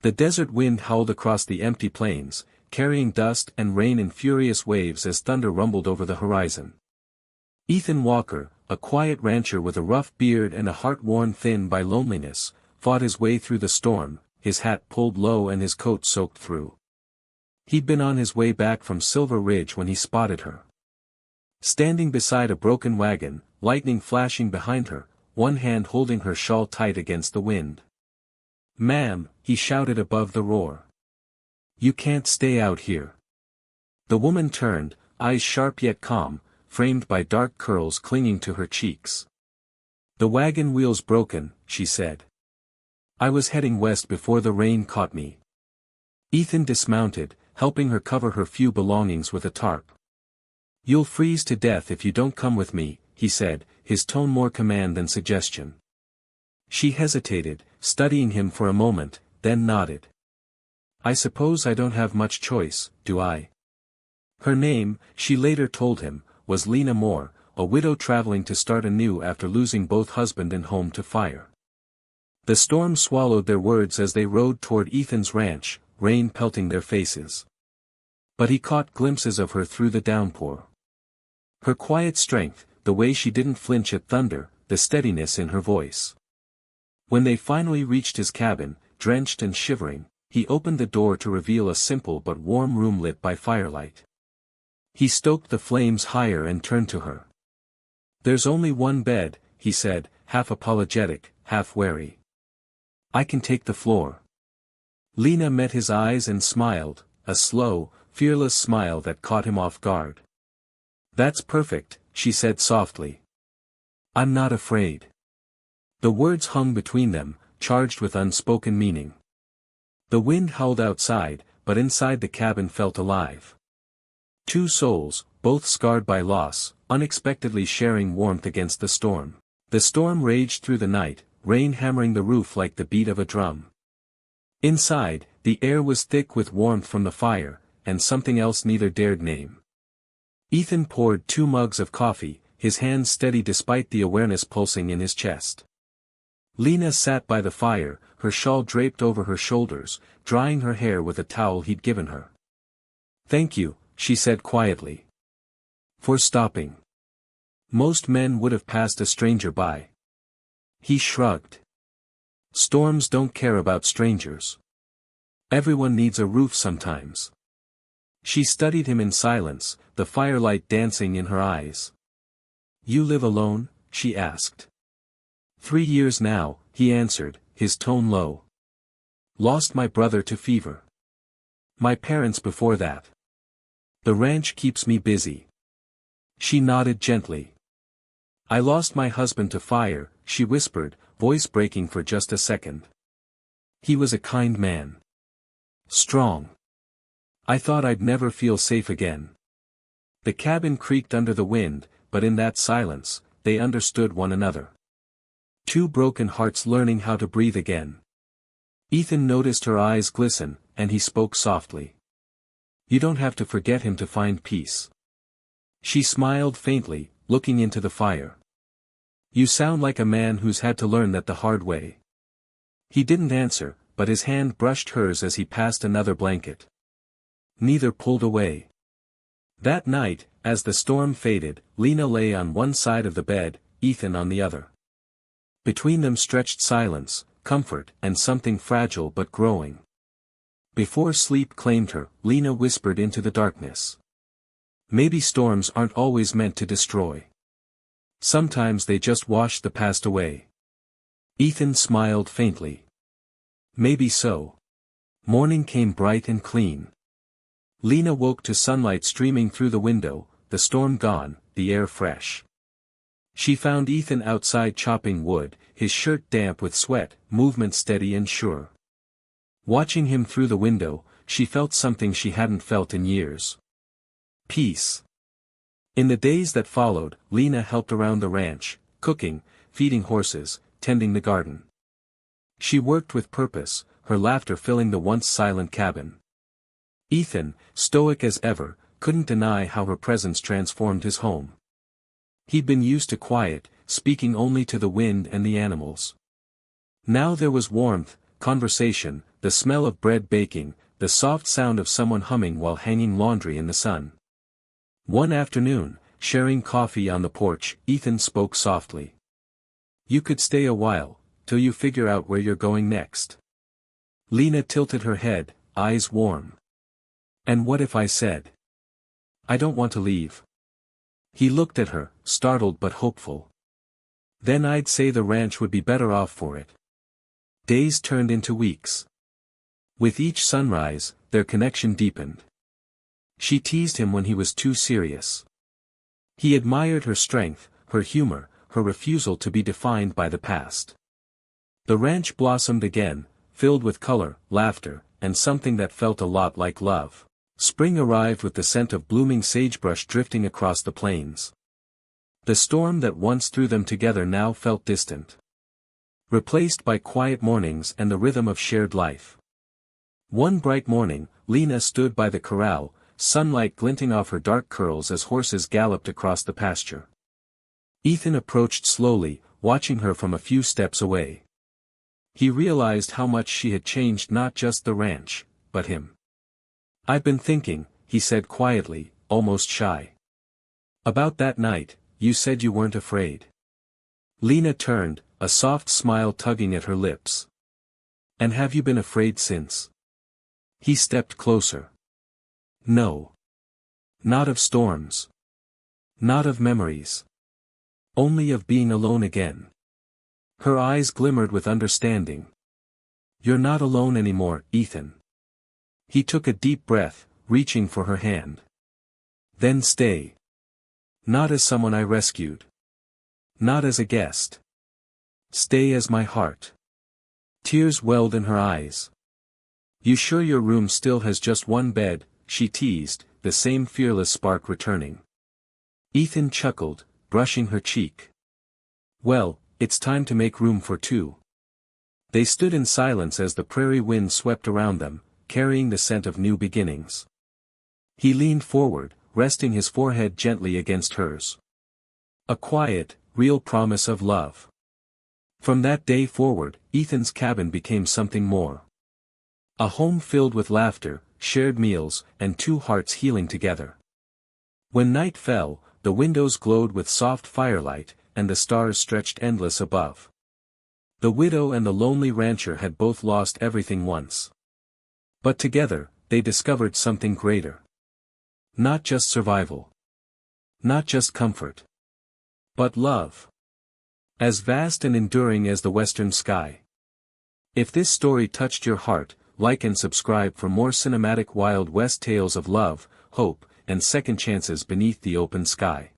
The desert wind howled across the empty plains, carrying dust and rain in furious waves as thunder rumbled over the horizon. Ethan Walker, a quiet rancher with a rough beard and a heart worn thin by loneliness, fought his way through the storm, his hat pulled low and his coat soaked through. He'd been on his way back from Silver Ridge when he spotted her. Standing beside a broken wagon, lightning flashing behind her, one hand holding her shawl tight against the wind. "Ma'am," he shouted above the roar. "You can't stay out here." The woman turned, eyes sharp yet calm, framed by dark curls clinging to her cheeks. "The wagon wheel's broken," she said. "I was heading west before the rain caught me." Ethan dismounted, helping her cover her few belongings with a tarp. "You'll freeze to death if you don't come with me," he said, his tone more command than suggestion. She hesitated, studying him for a moment, then nodded. "I suppose I don't have much choice, do I?" Her name, she later told him, was Lena Moore, a widow traveling to start anew after losing both husband and home to fire. The storm swallowed their words as they rode toward Ethan's ranch, rain pelting their faces. But he caught glimpses of her through the downpour. Her quiet strength, the way she didn't flinch at thunder, the steadiness in her voice. When they finally reached his cabin, drenched and shivering, he opened the door to reveal a simple but warm room lit by firelight. He stoked the flames higher and turned to her. "There's only one bed," he said, half apologetic, half wary. "I can take the floor." Lena met his eyes and smiled, a slow, fearless smile that caught him off guard. "That's perfect," she said softly. "I'm not afraid." The words hung between them, charged with unspoken meaning. The wind howled outside, but inside the cabin felt alive. Two souls, both scarred by loss, unexpectedly sharing warmth against the storm. The storm raged through the night, rain hammering the roof like the beat of a drum. Inside, the air was thick with warmth from the fire, and something else neither dared name. Ethan poured 2 mugs of coffee, his hands steady despite the awareness pulsing in his chest. Lena sat by the fire, her shawl draped over her shoulders, drying her hair with a towel he'd given her. "Thank you," she said quietly. "For stopping." Most men would have passed a stranger by. He shrugged. "Storms don't care about strangers. Everyone needs a roof sometimes." She studied him in silence, the firelight dancing in her eyes. "You live alone?" she asked. 3 years now," he answered, his tone low. "Lost my brother to fever. My parents before that. The ranch keeps me busy." She nodded gently. "I lost my husband to fire," she whispered, voice breaking for just a second. "He was a kind man. Strong. I thought I'd never feel safe again." The cabin creaked under the wind, but in that silence, they understood one another. Two broken hearts learning how to breathe again. Ethan noticed her eyes glisten, and he spoke softly. "You don't have to forget him to find peace." She smiled faintly, looking into the fire. "You sound like a man who's had to learn that the hard way." He didn't answer, but his hand brushed hers as he passed another blanket. Neither pulled away. That night, as the storm faded, Lena lay on one side of the bed, Ethan on the other. Between them stretched silence, comfort, and something fragile but growing. Before sleep claimed her, Lena whispered into the darkness. "Maybe storms aren't always meant to destroy. Sometimes they just wash the past away." Ethan smiled faintly. "Maybe so." Morning came bright and clean. Lena woke to sunlight streaming through the window, the storm gone, the air fresh. She found Ethan outside chopping wood, his shirt damp with sweat, movement steady and sure. Watching him through the window, she felt something she hadn't felt in years. Peace. In the days that followed, Lena helped around the ranch, cooking, feeding horses, tending the garden. She worked with purpose, her laughter filling the once silent cabin. Ethan, stoic as ever, couldn't deny how her presence transformed his home. He'd been used to quiet, speaking only to the wind and the animals. Now there was warmth, conversation, the smell of bread baking, the soft sound of someone humming while hanging laundry in the sun. One afternoon, sharing coffee on the porch, Ethan spoke softly. "You could stay a while, till you figure out where you're going next." Lena tilted her head, eyes warm. "And what if I said, I don't want to leave?" He looked at her, startled but hopeful. "Then I'd say the ranch would be better off for it." Days turned into weeks. With each sunrise, their connection deepened. She teased him when he was too serious. He admired her strength, her humor, her refusal to be defined by the past. The ranch blossomed again, filled with color, laughter, and something that felt a lot like love. Spring arrived with the scent of blooming sagebrush drifting across the plains. The storm that once threw them together now felt distant, replaced by quiet mornings and the rhythm of shared life. One bright morning, Lena stood by the corral, sunlight glinting off her dark curls as horses galloped across the pasture. Ethan approached slowly, watching her from a few steps away. He realized how much she had changed, not just the ranch, but him. "I've been thinking," he said quietly, almost shy. "About that night, you said you weren't afraid." Lena turned, a soft smile tugging at her lips. "And have you been afraid since?" He stepped closer. "No. Not of storms. Not of memories. Only of being alone again." Her eyes glimmered with understanding. "You're not alone anymore, Ethan." He took a deep breath, reaching for her hand. "Then stay. Not as someone I rescued. Not as a guest. Stay as my heart." Tears welled in her eyes. "You sure your room still has just one bed?" she teased, the same fearless spark returning. Ethan chuckled, brushing her cheek. "Well, it's time to make room for two." They stood in silence as the prairie wind swept around them, carrying the scent of new beginnings. He leaned forward, resting his forehead gently against hers. A quiet, real promise of love. From that day forward, Ethan's cabin became something more. A home filled with laughter, shared meals, and two hearts healing together. When night fell, the windows glowed with soft firelight, and the stars stretched endless above. The widow and the lonely rancher had both lost everything once. But together, they discovered something greater. Not just survival. Not just comfort. But love. As vast and enduring as the western sky. If this story touched your heart, like and subscribe for more cinematic Wild West tales of love, hope, and second chances beneath the open sky.